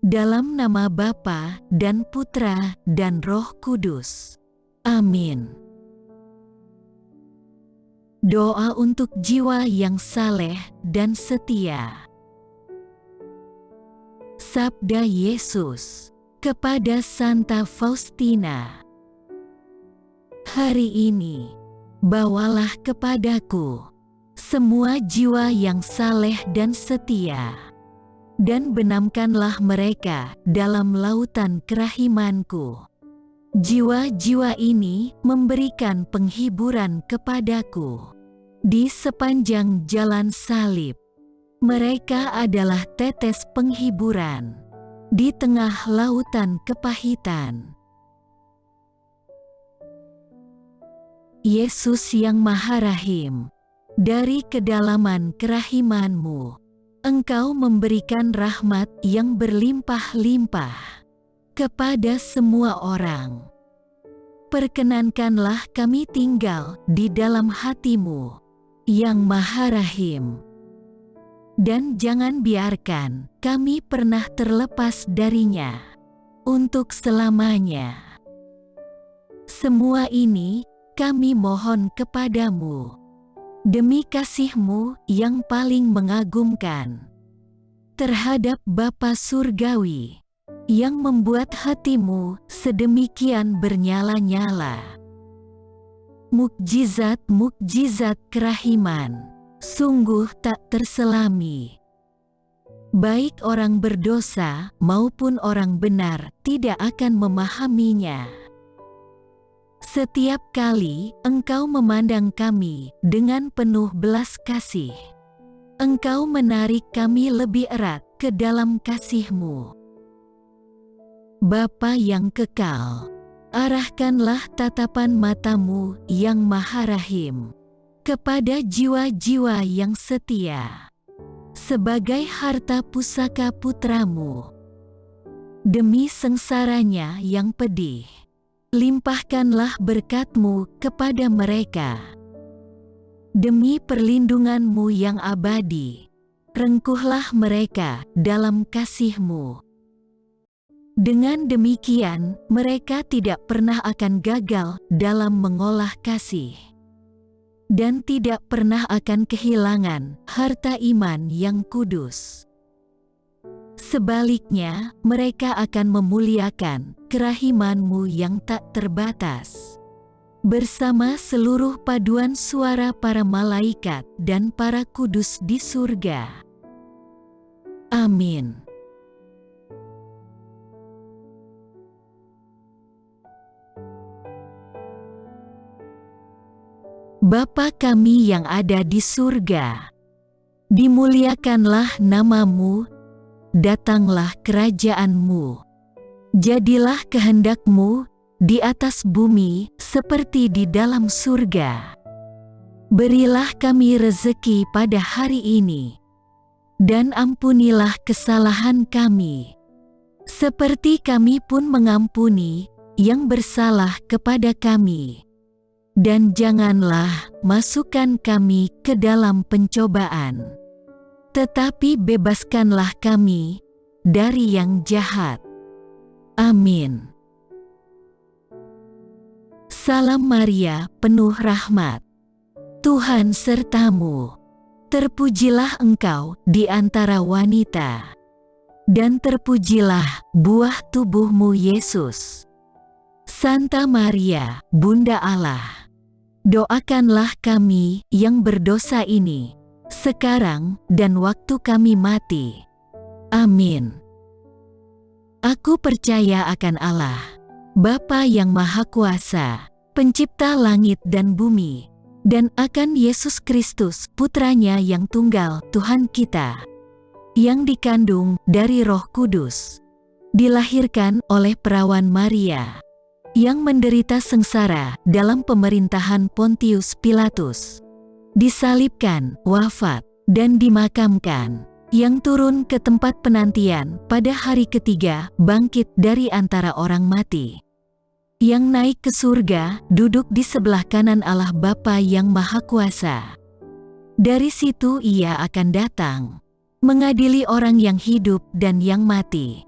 Dalam nama Bapa dan Putra dan Roh Kudus. Amin. Doa untuk jiwa yang saleh dan setia. Sabda Yesus kepada Santa Faustina. Hari ini, bawalah kepadaku semua jiwa yang saleh dan setia, dan benamkanlah mereka dalam lautan kerahimanku. Jiwa-jiwa ini memberikan penghiburan kepadaku di sepanjang jalan salib. Mereka adalah tetes penghiburan di tengah lautan kepahitan. Yesus yang Maha Rahim, dari kedalaman kerahimanmu, Engkau memberikan rahmat yang berlimpah-limpah kepada semua orang. Perkenankanlah kami tinggal di dalam hati-Mu yang Maha Rahim, dan jangan biarkan kami pernah terlepas darinya untuk selamanya. Semua ini kami mohon kepadamu demi kasih-Mu yang paling mengagumkan terhadap Bapa Surgawi yang membuat hati-Mu sedemikian bernyala-nyala. Mukjizat-mukjizat kerahiman sungguh tak terselami. Baik orang berdosa maupun orang benar tidak akan memahaminya. Setiap kali Engkau memandang kami dengan penuh belas kasih, Engkau menarik kami lebih erat ke dalam kasih-Mu. Bapa yang kekal, arahkanlah tatapan mata-Mu yang Maha Rahim kepada jiwa-jiwa yang setia, sebagai harta pusaka putra-Mu. Demi sengsaranya yang pedih, limpahkanlah berkat-Mu kepada mereka. Demi perlindungan-Mu yang abadi, rengkuhlah mereka dalam kasih-Mu. Dengan demikian, mereka tidak pernah akan gagal dalam mengolah kasih, dan tidak pernah akan kehilangan harta iman yang kudus. Sebaliknya, mereka akan memuliakan kerahiman-Mu yang tak terbatas, bersama seluruh paduan suara para malaikat dan para kudus di surga. Amin. Bapa kami yang ada di surga, dimuliakanlah nama-Mu, datanglah kerajaan-Mu, jadilah kehendak-Mu di atas bumi seperti di dalam surga. Berilah kami rezeki pada hari ini, dan ampunilah kesalahan kami, seperti kami pun mengampuni yang bersalah kepada kami. Dan janganlah masukkan kami ke dalam pencobaan, tetapi bebaskanlah kami dari yang jahat. Amin. Salam Maria, penuh rahmat, Tuhan serta-Mu. Terpujilah Engkau di antara wanita, dan terpujilah buah tubuh-Mu Yesus. Santa Maria, Bunda Allah, doakanlah kami yang berdosa ini, sekarang dan waktu kami mati. Amin. Aku percaya akan Allah, Bapa yang Maha Kuasa, Pencipta langit dan bumi, dan akan Yesus Kristus, Putranya yang tunggal, Tuhan kita, yang dikandung dari Roh Kudus, dilahirkan oleh perawan Maria, yang menderita sengsara dalam pemerintahan Pontius Pilatus, disalibkan, wafat, dan dimakamkan, yang turun ke tempat penantian pada hari ketiga, bangkit dari antara orang mati, yang naik ke surga, duduk di sebelah kanan Allah Bapa yang Maha Kuasa. Dari situ Ia akan datang, mengadili orang yang hidup dan yang mati.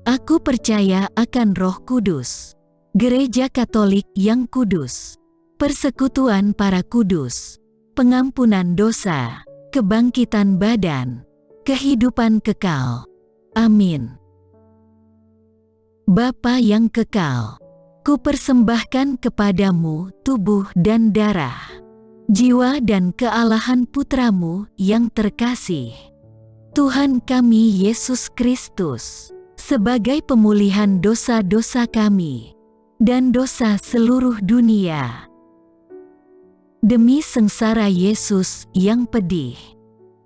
Aku percaya akan Roh Kudus, Gereja Katolik yang kudus, persekutuan para kudus, pengampunan dosa, kebangkitan badan, kehidupan kekal. Amin. Bapa yang kekal, kupersembahkan kepadamu tubuh dan darah, jiwa dan kealahan Putramu yang terkasih, Tuhan kami Yesus Kristus, sebagai pemulihan dosa-dosa kami dan dosa seluruh dunia. Demi sengsara Yesus yang pedih,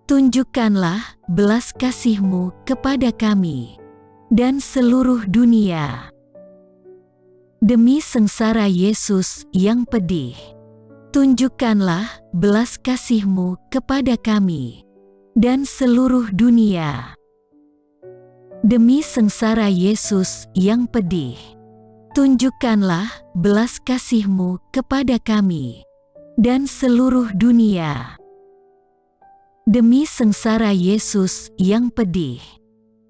tunjukkanlah belas kasih-Mu kepada kami dan seluruh dunia. Demi sengsara Yesus yang pedih, tunjukkanlah belas kasih-Mu kepada kami dan seluruh dunia. Demi sengsara Yesus yang pedih, tunjukkanlah belas kasih-Mu kepada kami dan seluruh dunia. Demi sengsara Yesus yang pedih,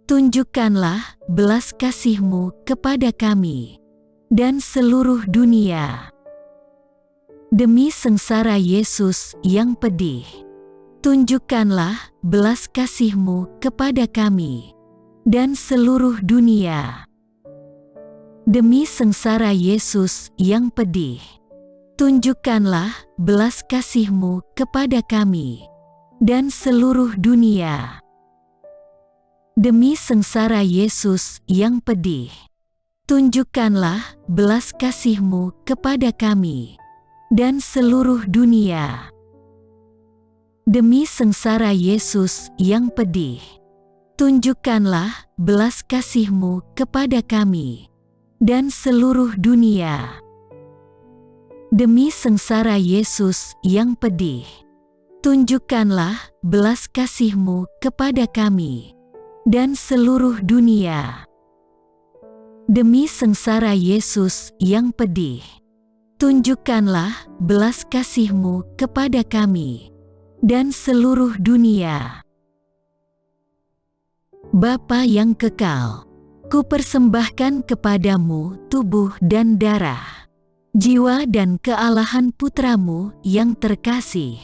tunjukkanlah belas kasih-Mu kepada kami dan seluruh dunia. Demi sengsara Yesus yang pedih, tunjukkanlah belas kasih-Mu kepada kami dan seluruh dunia. Demi sengsara Yesus yang pedih, tunjukkanlah belas kasih-Mu kepada kami dan seluruh dunia. Demi sengsara Yesus yang pedih, tunjukkanlah belas kasih-Mu kepada kami dan seluruh dunia. Demi sengsara Yesus yang pedih, tunjukkanlah belas kasih-Mu kepada kami dan seluruh dunia. Demi sengsara Yesus yang pedih, tunjukkanlah belas kasih-Mu kepada kami dan seluruh dunia. Demi sengsara Yesus yang pedih, tunjukkanlah belas kasih-Mu kepada kami dan seluruh dunia. Bapa yang kekal, kupersembahkan kepadamu tubuh dan darah, jiwa dan kealahan Putramu yang terkasih,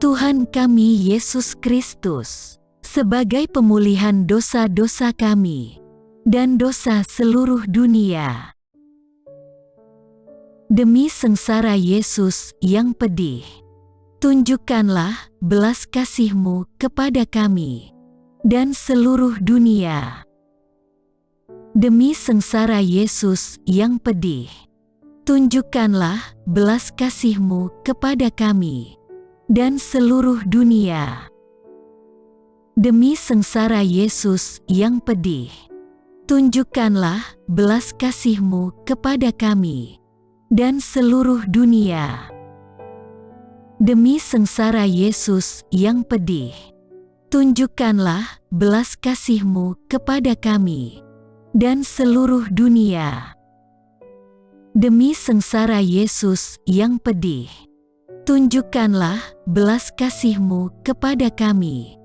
Tuhan kami Yesus Kristus, sebagai pemulihan dosa-dosa kami dan dosa seluruh dunia. Demi sengsara Yesus yang pedih, tunjukkanlah belas kasih-Mu kepada kami dan seluruh dunia. Demi sengsara Yesus yang pedih, tunjukkanlah belas kasih-Mu kepada kami dan seluruh dunia. Demi sengsara Yesus yang pedih, tunjukkanlah belas kasih-Mu kepada kami dan seluruh dunia. Demi sengsara Yesus yang pedih, tunjukkanlah belas kasih-Mu kepada kami dan seluruh dunia. Demi sengsara Yesus yang pedih, tunjukkanlah belas kasih-Mu kepada kami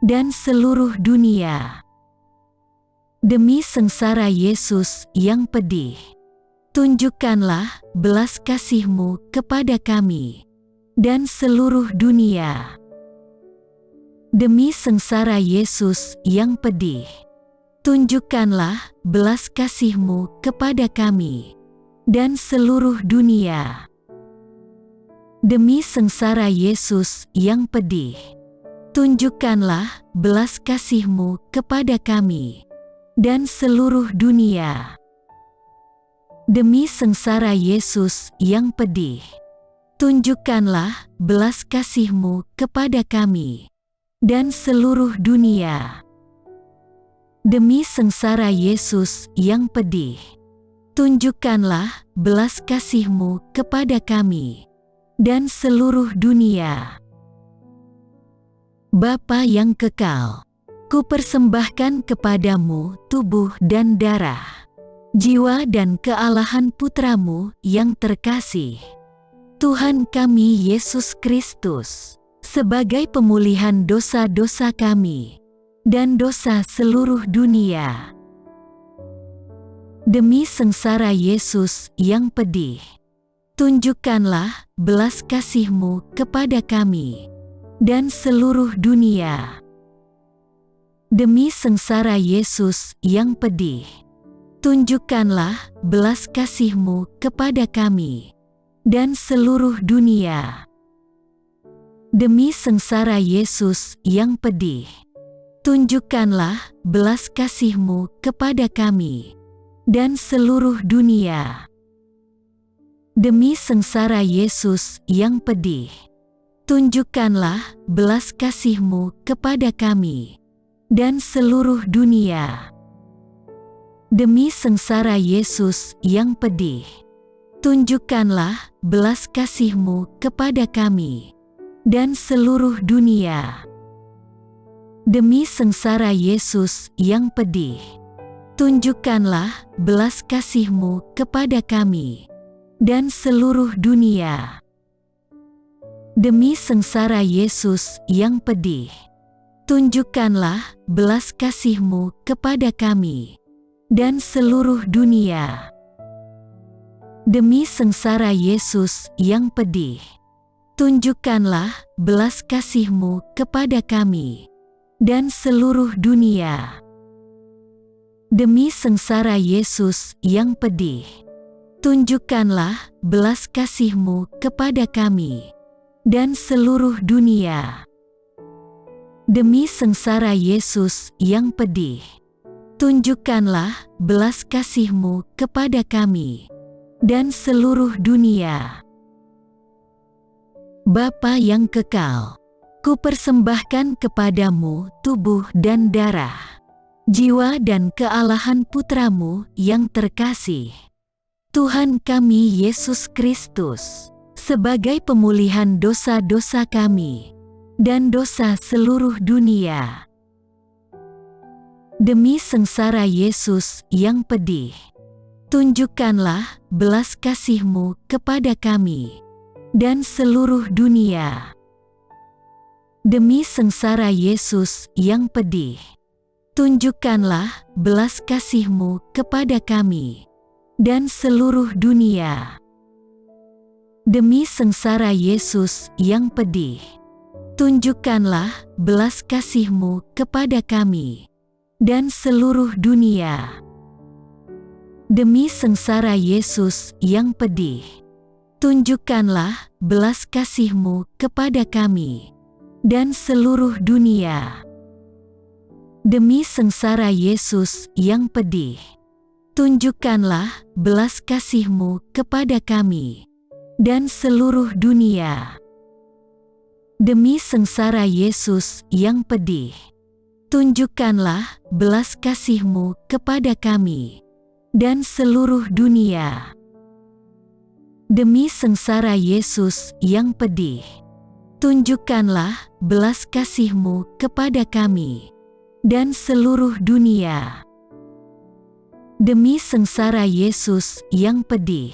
dan seluruh dunia. Demi sengsara Yesus yang pedih, tunjukkanlah belas kasih-Mu kepada kami dan seluruh dunia. Demi sengsara Yesus yang pedih, tunjukkanlah belas kasih-Mu kepada kami dan seluruh dunia. Demi sengsara Yesus yang pedih, tunjukkanlah belas kasih-Mu kepada kami dan seluruh dunia. Demi sengsara Yesus yang pedih, tunjukkanlah belas kasih-Mu kepada kami dan seluruh dunia. Demi sengsara Yesus yang pedih, tunjukkanlah belas kasih-Mu kepada kami dan seluruh dunia. Bapa yang kekal, kupersembahkan kepadamu tubuh dan darah, jiwa dan kealahan Putramu yang terkasih, Tuhan kami Yesus Kristus, sebagai pemulihan dosa-dosa kami dan dosa seluruh dunia. Demi sengsara Yesus yang pedih, tunjukkanlah belas kasih-Mu kepada kami dan seluruh dunia. Demi sengsara Yesus yang pedih, tunjukkanlah belas kasih-Mu kepada kami dan seluruh dunia. Demi sengsara Yesus yang pedih, tunjukkanlah belas kasih-Mu kepada kami dan seluruh dunia. Demi sengsara Yesus yang pedih, tunjukkanlah belas kasih-Mu kepada kami dan seluruh dunia. Demi sengsara Yesus yang pedih, tunjukkanlah belas kasih-Mu kepada kami dan seluruh dunia. Demi sengsara Yesus yang pedih, tunjukkanlah belas kasih-Mu kepada kami dan seluruh dunia. Demi sengsara Yesus yang pedih, tunjukkanlah belas kasih-Mu kepada kami dan seluruh dunia. Demi sengsara Yesus yang pedih, tunjukkanlah belas kasih-Mu kepada kami dan seluruh dunia. Demi sengsara Yesus yang pedih, tunjukkanlah belas kasih-Mu kepada kami dan seluruh dunia. Demi sengsara Yesus yang pedih, tunjukkanlah belas kasih-Mu kepada kami dan seluruh dunia. Bapa yang kekal, kupersembahkan kepadamu tubuh dan darah, jiwa dan kealahan Putra-Mu yang terkasih, Tuhan kami Yesus Kristus, sebagai pemulihan dosa-dosa kami dan dosa seluruh dunia. Demi sengsara Yesus yang pedih, tunjukkanlah belas kasih-Mu kepada kami dan seluruh dunia. Demi sengsara Yesus yang pedih, tunjukkanlah belas kasih-Mu kepada kami dan seluruh dunia. Demi sengsara Yesus yang pedih, tunjukkanlah belas kasih-Mu kepada kami dan seluruh dunia. Demi sengsara Yesus yang pedih, tunjukkanlah belas kasih-Mu kepada kami dan seluruh dunia. Demi sengsara Yesus yang pedih, tunjukkanlah belas kasih-Mu kepada kami dan seluruh dunia. Demi sengsara Yesus yang pedih, tunjukkanlah belas kasih-Mu kepada kami dan seluruh dunia. Demi sengsara Yesus yang pedih, tunjukkanlah belas kasih-Mu kepada kami dan seluruh dunia. Demi sengsara Yesus yang pedih,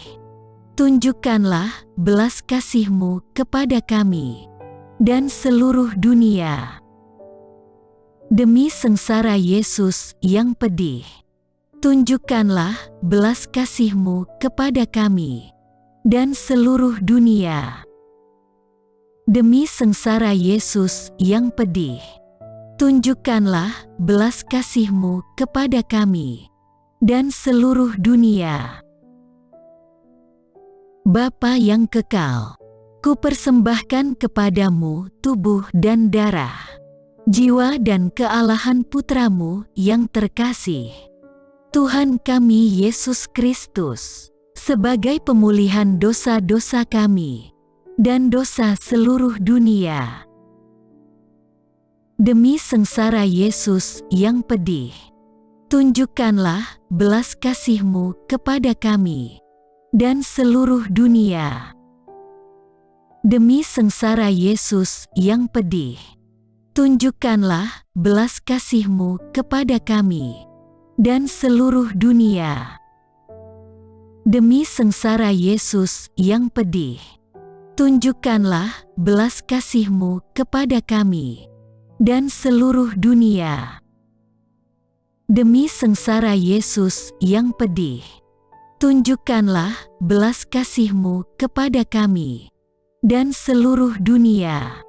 tunjukkanlah belas kasih-Mu kepada kami dan seluruh dunia. Demi sengsara Yesus yang pedih, tunjukkanlah belas kasih-Mu kepada kami dan seluruh dunia. Demi sengsara Yesus yang pedih, tunjukkanlah belas kasih-Mu kepada kami dan seluruh dunia. Bapa yang kekal, kupersembahkan kepadamu tubuh dan darah, jiwa dan kealahan Putra-Mu yang terkasih, Tuhan kami Yesus Kristus, sebagai pemulihan dosa-dosa kami dan dosa seluruh dunia. Demi sengsara Yesus yang pedih, tunjukkanlah belas kasih-Mu kepada kami dan seluruh dunia. Demi sengsara Yesus yang pedih, tunjukkanlah belas kasih-Mu kepada kami dan seluruh dunia. Demi sengsara Yesus yang pedih, tunjukkanlah belas kasih-Mu kepada kami dan seluruh dunia. Demi sengsara Yesus yang pedih, tunjukkanlah belas kasih-Mu kepada kami dan seluruh dunia.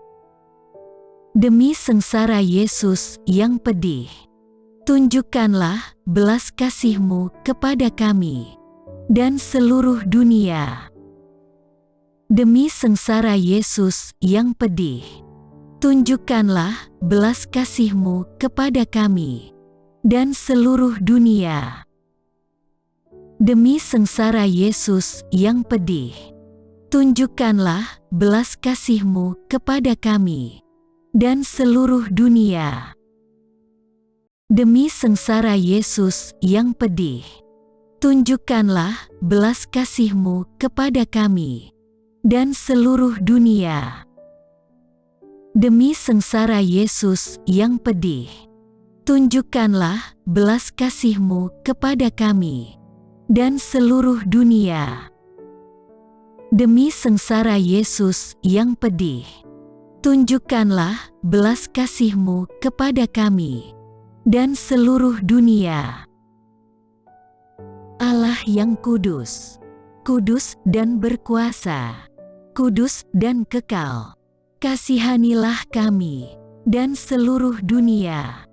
Demi sengsara Yesus yang pedih, tunjukkanlah belas kasih-Mu kepada kami dan seluruh dunia. Demi sengsara Yesus yang pedih, tunjukkanlah belas kasih-Mu kepada kami dan seluruh dunia. Demi sengsara Yesus yang pedih, tunjukkanlah belas kasih-Mu kepada kami dan seluruh dunia. Demi sengsara Yesus yang pedih, tunjukkanlah belas kasih-Mu kepada kami dan seluruh dunia. Demi sengsara Yesus yang pedih, tunjukkanlah belas kasih-Mu kepada kami dan seluruh dunia. Demi sengsara Yesus yang pedih, tunjukkanlah belas kasih-Mu kepada kami dan seluruh dunia. Allah yang kudus, kudus dan berkuasa, kudus dan kekal, kasihanilah kami dan seluruh dunia.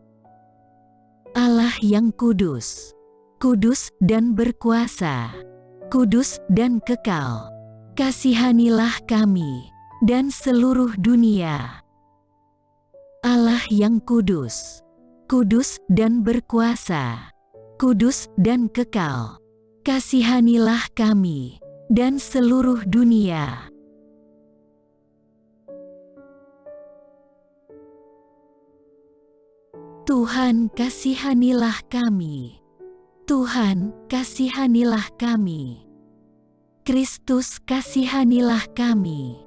Allah yang kudus, kudus dan berkuasa, kudus dan kekal, kasihanilah kami dan seluruh dunia. Allah yang kudus, kudus dan berkuasa, kudus dan kekal, kasihanilah kami dan seluruh dunia. Tuhan, kasihanilah kami. Tuhan, kasihanilah kami. Kristus, kasihanilah kami.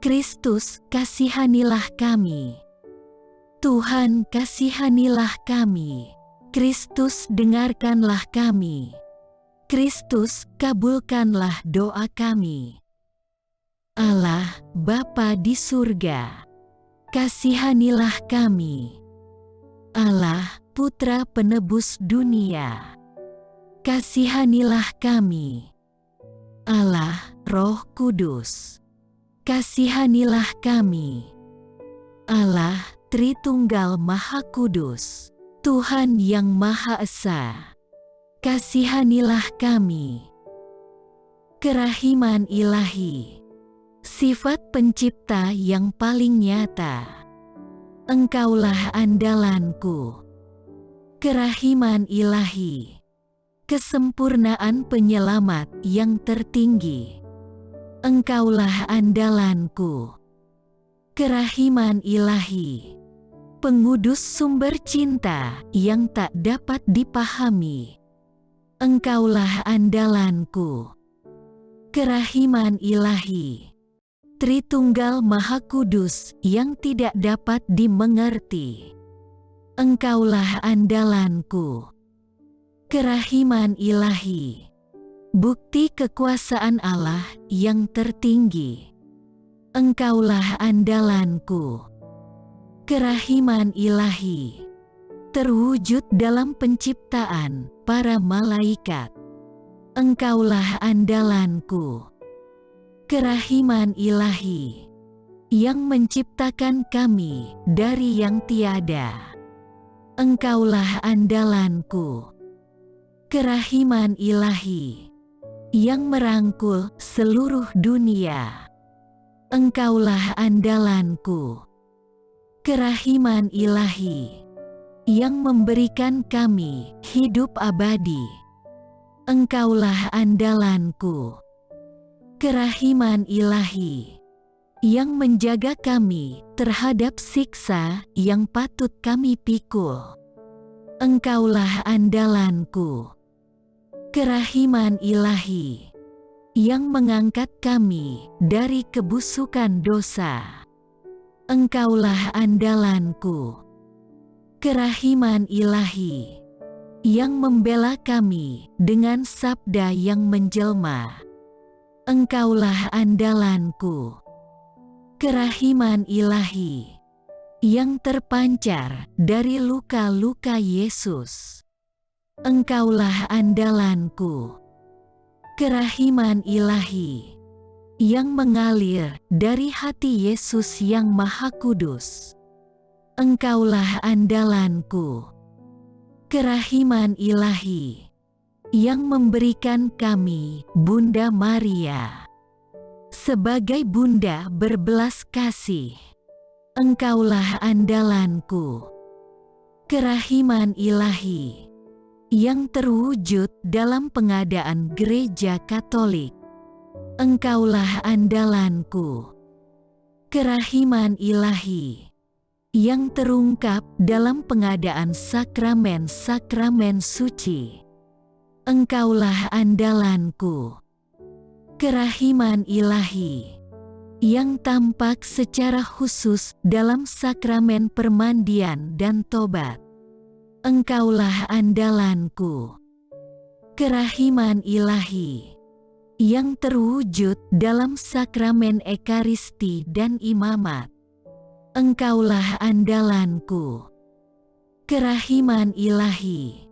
Kristus, kasihanilah kami. Tuhan, kasihanilah kami. Kristus, dengarkanlah kami. Kristus, kabulkanlah doa kami. Allah, Bapa di surga, kasihanilah kami. Allah, Putra Penebus dunia, kasihanilah kami. Allah, Roh Kudus, kasihanilah kami. Allah, Tritunggal Maha Kudus, Tuhan yang Maha Esa, kasihanilah kami. Kerahiman ilahi, sifat pencipta yang paling nyata, Engkaulah andalanku. Kerahiman ilahi, kesempurnaan penyelamat yang tertinggi, Engkaulah andalanku. Kerahiman ilahi, pengudus sumber cinta yang tak dapat dipahami, Engkaulah andalanku. Kerahiman ilahi, Tritunggal Maha Kudus yang tidak dapat dimengerti, Engkaulah andalanku. Kerahiman ilahi, bukti kekuasaan Allah yang tertinggi, Engkaulah andalanku. Kerahiman ilahi, terwujud dalam penciptaan para malaikat, Engkaulah andalanku. Kerahiman ilahi, yang menciptakan kami dari yang tiada, Engkaulah andalanku. Kerahiman ilahi, yang merangkul seluruh dunia, Engkaulah andalanku. Kerahiman ilahi, yang memberikan kami hidup abadi, Engkaulah andalanku. Kerahiman ilahi, yang menjaga kami terhadap siksa yang patut kami pikul, Engkaulah andalanku. Kerahiman ilahi, yang mengangkat kami dari kebusukan dosa, Engkaulah andalanku. Kerahiman ilahi, yang membela kami dengan sabda yang menjelma, Engkaulah andalanku. Kerahiman ilahi, yang terpancar dari luka-luka Yesus, Engkaulah andalanku. Kerahiman ilahi yang mengalir dari hati Yesus yang Maha Kudus. Engkaulah andalanku. Kerahiman ilahi yang memberikan kami Bunda Maria sebagai Bunda berbelas kasih. Engkaulah andalanku. Kerahiman ilahi yang terwujud dalam pengadaan Gereja Katolik. Engkaulah andalanku. Kerahiman ilahi yang terungkap dalam pengadaan sakramen-sakramen suci. Engkaulah andalanku. Kerahiman ilahi yang tampak secara khusus dalam sakramen permandian dan tobat. Engkaulah andalanku. Kerahiman ilahi yang terwujud dalam sakramen ekaristi dan imamat. Engkaulah andalanku. Kerahiman ilahi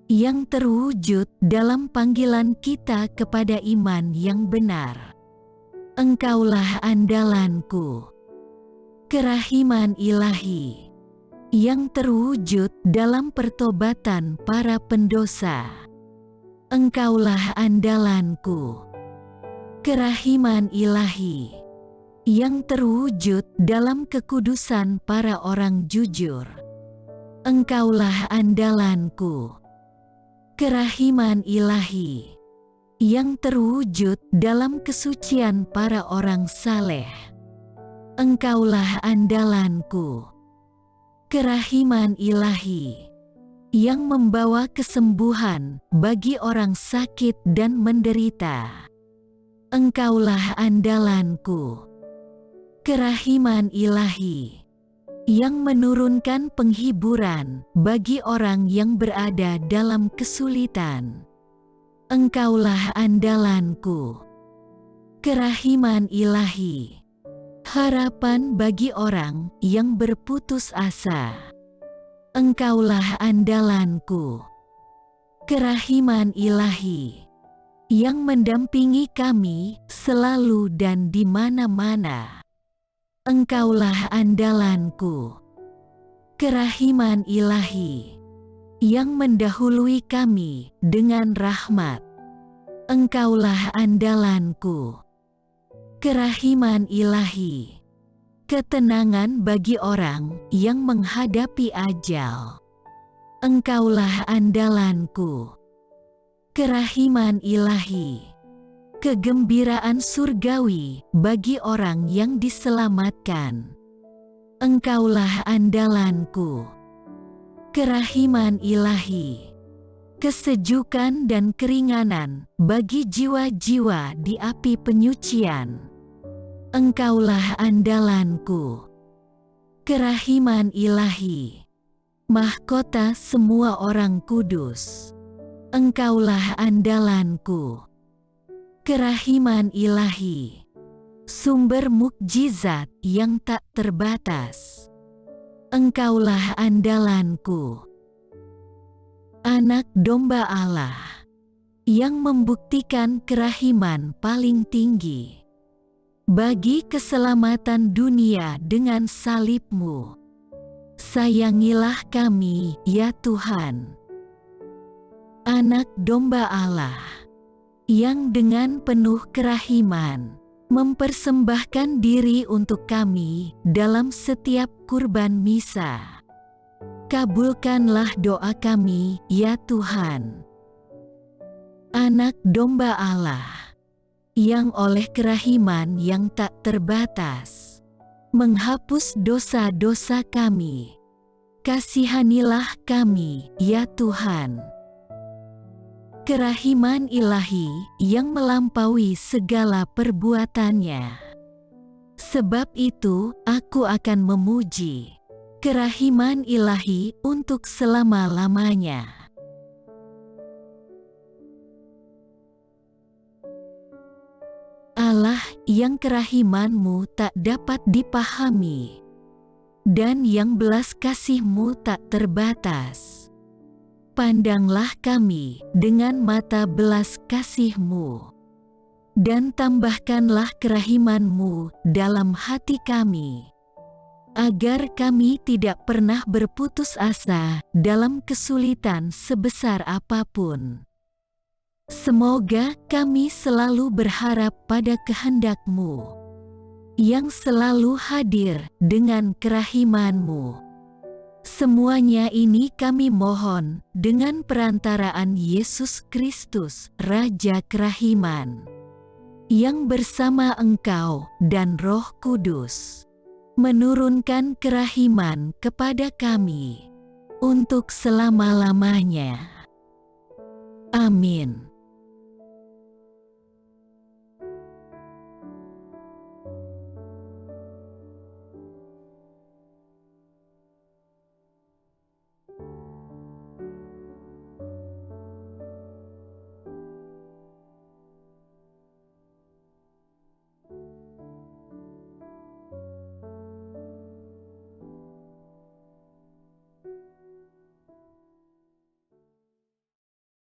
yang terwujud dalam panggilan kita kepada iman yang benar. Engkaulah andalanku. Kerahiman ilahi yang terwujud dalam pertobatan para pendosa. Engkaulah andalanku. Kerahiman ilahi yang terwujud dalam kekudusan para orang jujur. Engkaulah andalanku. Kerahiman ilahi yang terwujud dalam kesucian para orang saleh. Engkaulah andalanku. Kerahiman ilahi yang membawa kesembuhan bagi orang sakit dan menderita. Engkaulah andalanku. Kerahiman ilahi yang menurunkan penghiburan bagi orang yang berada dalam kesulitan. Engkaulah andalanku. Kerahiman ilahi harapan bagi orang yang berputus asa. Engkaulah andalanku. Kerahiman ilahi yang mendampingi kami selalu dan di mana-mana. Engkaulah andalanku. Kerahiman ilahi yang mendahului kami dengan rahmat. Engkaulah andalanku. Kerahiman ilahi ketenangan bagi orang yang menghadapi ajal. Engkaulah andalanku. Kerahiman ilahi kegembiraan surgawi bagi orang yang diselamatkan. Engkaulah andalanku. Kerahiman ilahi kesejukan dan keringanan bagi jiwa-jiwa di api penyucian. Engkaulah andalanku. Kerahiman ilahi mahkota semua orang kudus. Engkaulah andalanku. Kerahiman ilahi sumber mukjizat yang tak terbatas. Engkaulah andalanku. Anak domba Allah yang membuktikan kerahiman paling tinggi bagi keselamatan dunia dengan salib-Mu. Sayangilah kami, ya Tuhan. Anak domba Allah yang dengan penuh kerahiman mempersembahkan diri untuk kami dalam setiap kurban misa. Kabulkanlah doa kami, ya Tuhan. Anak domba Allah yang oleh kerahiman yang tak terbatas menghapus dosa-dosa kami. Kasihanilah kami, ya Tuhan. Kerahiman ilahi yang melampaui segala perbuatannya. Sebab itu, aku akan memuji kerahiman ilahi untuk selama-lamanya. Allah yang kerahiman-Mu tak dapat dipahami, dan yang belas kasih-Mu tak terbatas. Pandanglah kami dengan mata belas kasih-Mu, dan tambahkanlah kerahiman-Mu dalam hati kami, agar kami tidak pernah berputus asa dalam kesulitan sebesar apapun. Semoga kami selalu berharap pada kehendak-Mu, yang selalu hadir dengan kerahiman-Mu. Semuanya ini kami mohon dengan perantaraan Yesus Kristus, Raja Kerahiman, yang bersama Engkau dan Roh Kudus menurunkan kerahiman kepada kami untuk selama-lamanya. Amin.